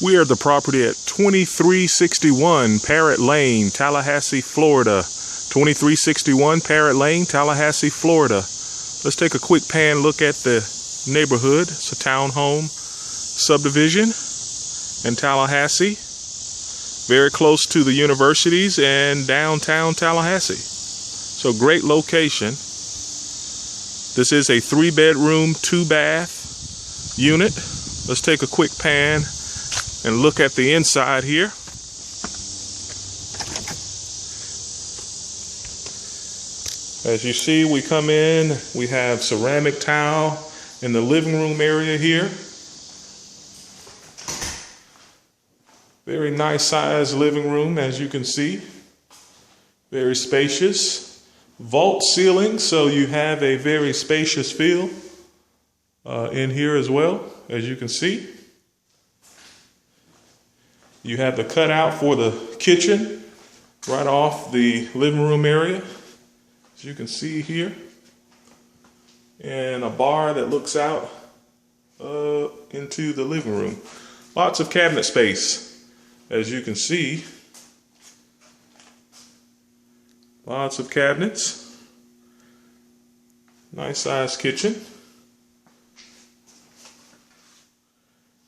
We are at the property at 2361 Parrot Lane, Tallahassee, Florida. 2361 Parrot Lane, Tallahassee, Florida. Let's take a quick pan look at the neighborhood. It's a townhome subdivision in Tallahassee, very close to the universities and downtown Tallahassee. So great location. This is a 3-bedroom, 2-bath unit. Let's take a quick pan and look at the inside here. As you see, we come in, we have ceramic tile in the living room area here. Very nice sized living room, as you can see. Very spacious. Vault ceiling, so you have a very spacious feel in here as well, as you can see. You have the cutout for the kitchen right off the living room area, as you can see here. And a bar that looks out into the living room. Lots of cabinet space, as you can see. Lots of cabinets. Nice sized kitchen.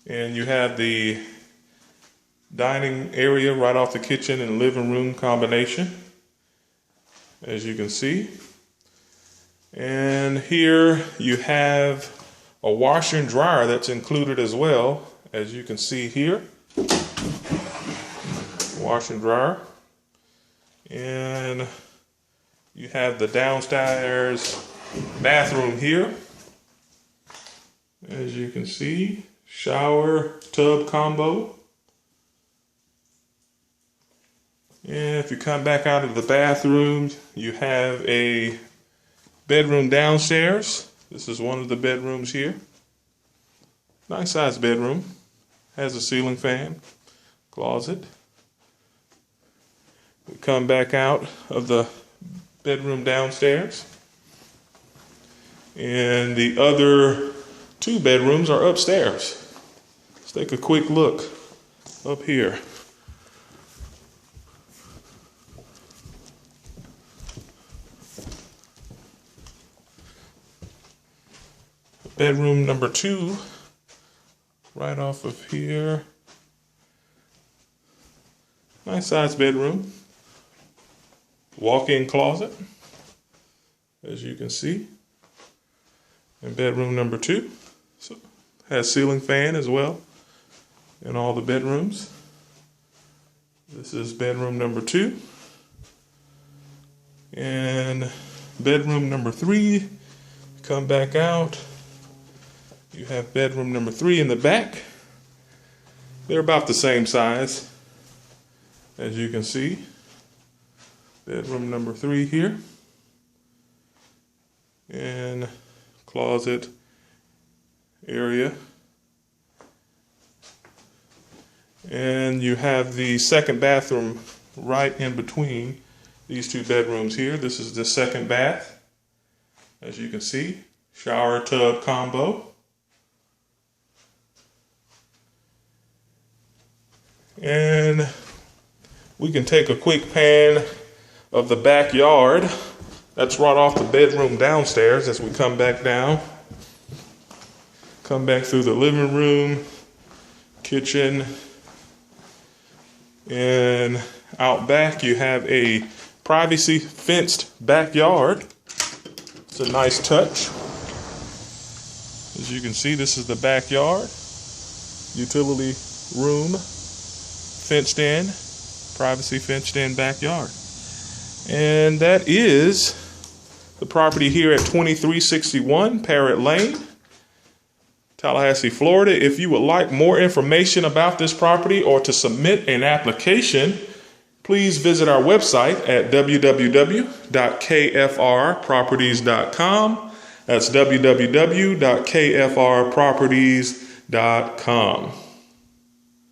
And you have the dining area right off the kitchen and living room combination, as you can see. And here you have a washer and dryer that's included as well, as you can see here. Washer and dryer. And you have the downstairs bathroom here, as you can see. Shower tub combo. And if you come back out of the bathroom, you have a bedroom downstairs. This is one of the bedrooms here. Nice sized bedroom. Has a ceiling fan, closet. We come back out of the bedroom downstairs. And the other 2 bedrooms are upstairs. Let's take a quick look up here. Bedroom number 2, right off of here. Nice sized bedroom. Walk-in closet, as you can see. And bedroom number 2. So, has ceiling fan as well in all the bedrooms. This is bedroom number 2. And bedroom number 3, come back out. You have bedroom number 3 in the back. They're about the same size, as you can see. Bedroom number 3 here. And closet area. And you have the second bathroom right in between these 2 bedrooms here. This is the second bath, as you can see. Shower tub combo. And we can take a quick pan of the backyard. That's right off the bedroom downstairs as we come back down. Come back through the living room, kitchen, and out back you have a privacy fenced backyard. It's a nice touch. As you can see, this is the backyard. Utility room, fenced in, privacy fenced in backyard. And that is the property here at 2361 Parrot Lane, Tallahassee, Florida. If you would like more information about this property or to submit an application, please visit our website at www.kfrproperties.com. That's www.kfrproperties.com.